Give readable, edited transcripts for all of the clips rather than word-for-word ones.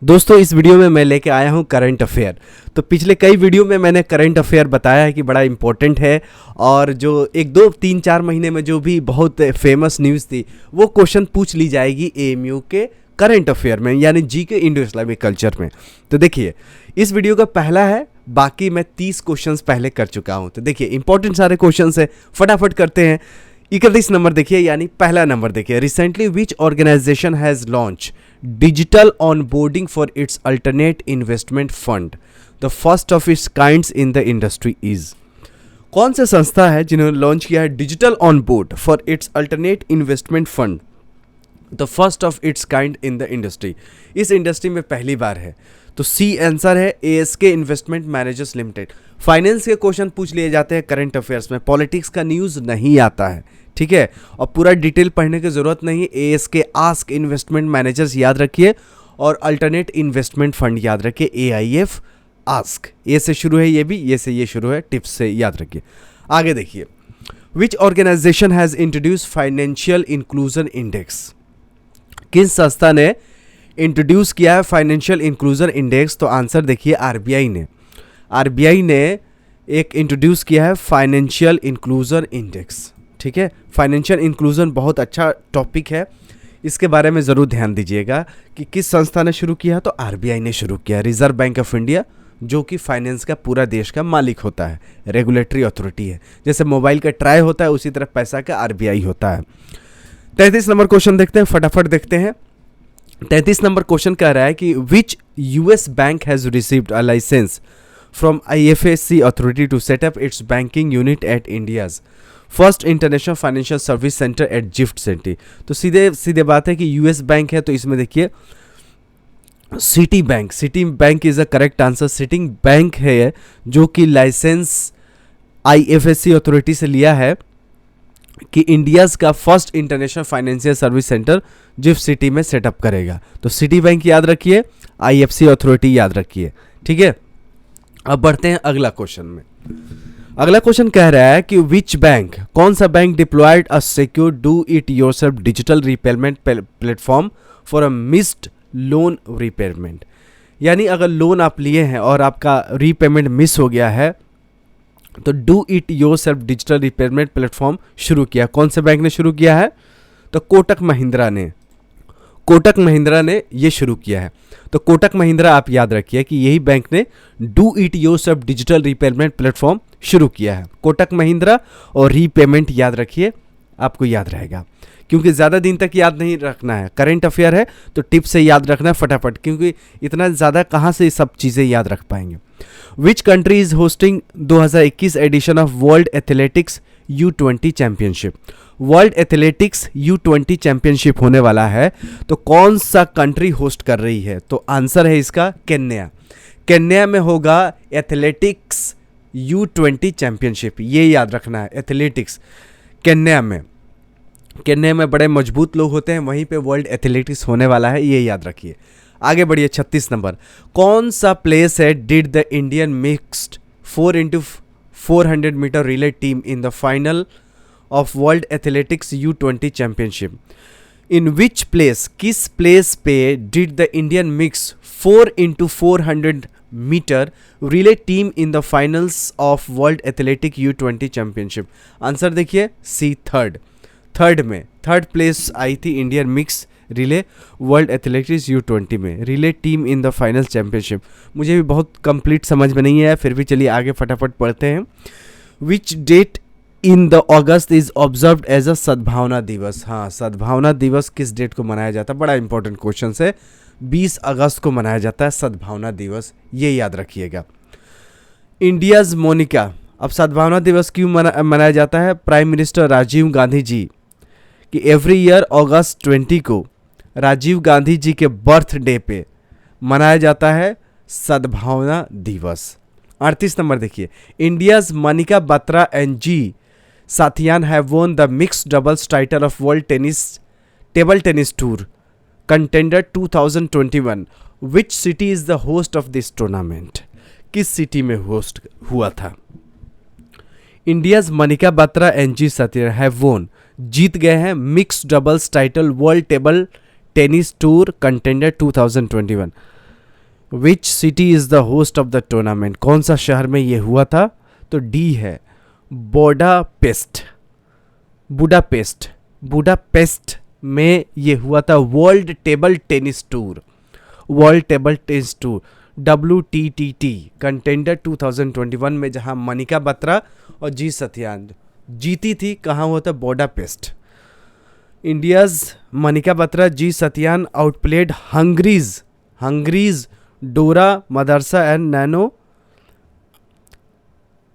दोस्तों इस वीडियो में मैं लेके आया हूँ करंट अफेयर। तो पिछले कई वीडियो में मैंने करंट अफेयर बताया है कि बड़ा इम्पोर्टेंट है और जो एक दो तीन चार महीने में जो भी बहुत फेमस न्यूज़ थी वो क्वेश्चन पूछ ली जाएगी एएमयू के करंट अफेयर में, यानी जी के इंडो इस्लामिक कल्चर में। तो देखिए इस वीडियो का पहला है, बाकी मैं 30 क्वेश्चंस पहले कर चुका हूँ। तो देखिए इंपॉर्टेंट सारे क्वेश्चंस है, फटाफट करते हैं। 31 नंबर देखिए, यानी पहला नंबर देखिए, recently which organization has launch digital onboarding for its alternate investment fund, the first of its kinds in the industry is. कौन सा संस्था है जिन्होंने लॉन्च किया है digital on board for its alternate investment fund, the first of its kind in the industry. इस industry में पहली बार है। तो सी आंसर है ASK investment managers limited. Finance के क्वेश्चन पूछ लिए जाते हैं करंट अफेयर्स में, पॉलिटिक्स का न्यूज़ नहीं आता है, ठीक है। और पूरा डिटेल पढ़ने की जरूरत नहीं है। एएसके आस्क इन्वेस्टमेंट मैनेजर्स याद रखिए और अल्टरनेट इन्वेस्टमेंट फंड याद रखिए, एआईएफ आस्क। ए से शुरू है, ये भी ये से ये शुरू है, टिप्स से याद रखिए। आगे देखिए, which organisation has introduce financial inclusion index. किस संस्था ने इंट्रोड्यूस किया है फाइनेंशियल इंक्लूजन इंडेक्स? तो आंसर देखिए आरबीआई ने। आरबीआई ने एक इंट्रोड्यूस किया है फाइनेंशियल इंक्लूजन इंडेक्स, ठीक है। फाइनेंशियल इंक्लूजन बहुत अच्छा टॉपिक है, इसके बारे में ज़रूर ध्यान दीजिएगा कि किस संस्था ने शुरू किया। तो आरबीआई ने शुरू किया, रिजर्व बैंक ऑफ इंडिया, जो कि फाइनेंस का पूरा देश का मालिक होता है, रेगुलेटरी अथॉरिटी है। जैसे मोबाइल का ट्राई होता है उसी तरह पैसा का आरबीआई होता है। 33 नंबर क्वेश्चन देखते हैं, फटाफट देखते हैं। 33 नंबर क्वेश्चन कह रहा है कि which US bank has received a licence from IFSC authority to set up its banking unit at India's first international financial service centre at GIFT City. तो सीधे सीधे बात है कि यूएस बैंक है, तो इसमें देखिए city bank. City bank is a correct answer. City bank है जो कि लाइसेंस आईएफएससी अथॉरिटी से लिया है कि इंडियाज़ का first international financial service centre GIF city में सेटअप करेगा। तो सिटी बैंक याद रखिए, आईएफसी अथॉरिटी याद रखिए, ठीक है। अब बढ़ते हैं अगला क्वेश्चन में। अगला क्वेश्चन कह रहा है कि विच बैंक, कौन सा bank deployed a secure do it yourself digital repayment platform for a missed loan repayment. यानी अगर लोन आप लिए हैं और आपका रीपेमेंट मिस हो गया है तो do it yourself digital repayment platform शुरू किया। कौन से बैंक ने शुरू किया है? तो कोटक महिंद्रा ने। कोटक महिंद्रा ने ये शुरू किया है। तो कोटक महिंद्रा आप याद रखिए कि यही बैंक ने do it yourself digital repayment platform शुरू किया है। कोटक महिंद्रा और रीपेमेंट याद रखिए, आपको याद रहेगा, क्योंकि ज़्यादा दिन तक याद नहीं रखना है। करंट अफेयर है तो टिप से याद रखना है फटाफट, क्योंकि इतना ज़्यादा कहाँ से सब चीज़ें याद रख पाएंगे। Which country is hosting 2021 edition of world athletics U20 championship. World athletics U20 championship होने वाला है, तो कौन सा कंट्री होस्ट कर रही है? तो आंसर है इसका केन्या। केन्या में होगा एथलेटिक्स U20 चैंपियनशिप, ये याद रखना है। एथलेटिक्स केन्या में, केन्या में बड़े मजबूत लोग होते हैं, वहीं पे वर्ल्ड एथलेटिक्स होने वाला है, ये याद रखिए। आगे बढ़िए, 36 नंबर। कौन सा प्लेस है did the Indian mixed 4x400 metre relay team in the final of world athletics U20 championship. In which place, किस प्लेस पे did the Indian mix 4x400 metre relay team in the finals of world athletic U20 championship? Answer देखिए C, third में third place आई थी Indian mix relay world athletics U20 में, relay team in the final championship. मुझे भी बहुत complete समझ में नहीं है, फिर भी चलिए आगे फटाफट पढ़ते हैं। Which date in the August is observed as a Sadbhavana Diwas. हाँ, सद्भावना दिवस किस डेट को मनाया जाता है? बड़ा इंपॉर्टेंट क्वेश्चन है। 20 अगस्त को मनाया जाता है सद्भावना दिवस, ये याद रखिएगा। इंडियाज मोनिका। अब सद्भावना दिवस क्यों मनाया जाता है? प्राइम मिनिस्टर राजीव गांधी जी कि एवरी ईयर अगस्त 20 को राजीव गांधी जी के बर्थडे पे मनाया जाता है सद्भावना दिवस। 38 नंबर देखिए, India's Manika Batra and G Sathiyan have won the mixed doubles title of world table tennis tour contender 2021। Which city is the host of this tournament? किस सिटी में होस्ट हुआ था? India's Manika Batra and G Sathiyan have won, जीत गए हैं mix doubles title world table tennis tour contender 2021। Which city is the host of the tournament, कौन सा शहर में ये हुआ था? तो डी है बुडापेस्ट। बुडापेस्ट, बुडापेस्ट में ये हुआ था world table tennis tour, world table tennis tour WTTT contender 2021 में, जहां मनिका बत्रा और जी सत्यान जीती थी। कहाँ हुआ था? बुडापेस्ट। इंडियाज मनिका बत्रा, जी सत्यान आउटप्लेड हंगरीज डोरा मदरसा एंड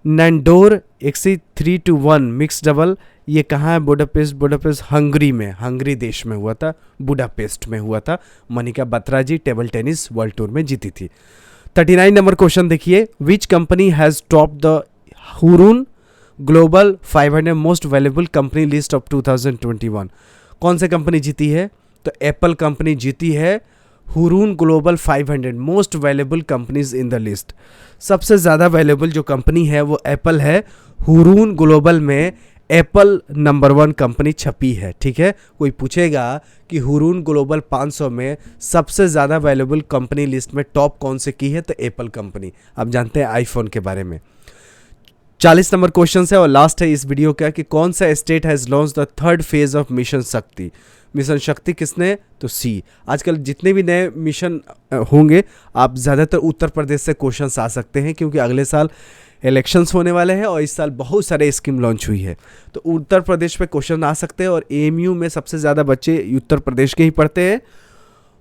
नैंडोर 3-1 मिक्स डबल। ये कहाँ है? बुडापेस्ट हंगरी में, हंगरी देश में हुआ था, बुडापेस्ट में हुआ था। मनिका बत्रा जी टेबल टेनिस वर्ल्ड टूर में जीती थी। 39 नंबर क्वेश्चन देखिए, which company has top the Hurun global 500 most valuable company list of 2021? कौन सी कंपनी जीती है? तो एप्पल कंपनी जीती है Hurun global 500 most valuable companies in the list. सबसे ज़्यादा वैल्यूएबल जो कंपनी है वो एप्पल है। हुरून ग्लोबल में एप्पल नंबर 1 कंपनी छपी है। ठीक है, कोई पूछेगा कि हुरून ग्लोबल 500 में सबसे ज़्यादा वैल्यूएबल कंपनी लिस्ट में टॉप कौन से की है? तो एप्पल कंपनी। आप जानते हैं आईफोन के बारे में। 40 नंबर क्वेश्चन है और लास्ट है इस वीडियो का, कि कौन सा state has launch the 3rd phase of mission शक्ति? मिशन शक्ति किसने? तो सी। आजकल जितने भी नए मिशन होंगे, आप ज़्यादातर उत्तर प्रदेश से क्वेश्चंस आ सकते हैं, क्योंकि अगले साल इलेक्शंस होने वाले हैं और इस साल बहुत सारे स्कीम लॉन्च हुई है, तो उत्तर प्रदेश पे क्वेश्चन आ सकते हैं। और AMU में सबसे ज़्यादा बच्चे उत्तर प्रदेश के ही पढ़ते हैं,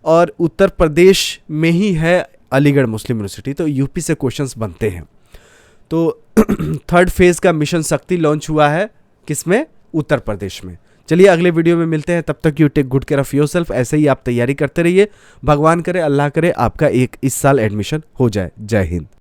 और उत्तर प्रदेश में ही है अलीगढ़ मुस्लिम यूनिवर्सिटी, तो यूपी से क्वेश्चंस बनते हैं। तो 3rd फेज़ का मिशन शक्ति लॉन्च हुआ है किसमें? उत्तर प्रदेश में। चलिए अगले वीडियो में मिलते हैं, तब तक you take good care of yourself. ऐसे ही आप तैयारी करते रहिए, भगवान करे, अल्लाह करे आपका इस साल एडमिशन हो जाए। जय हिंद।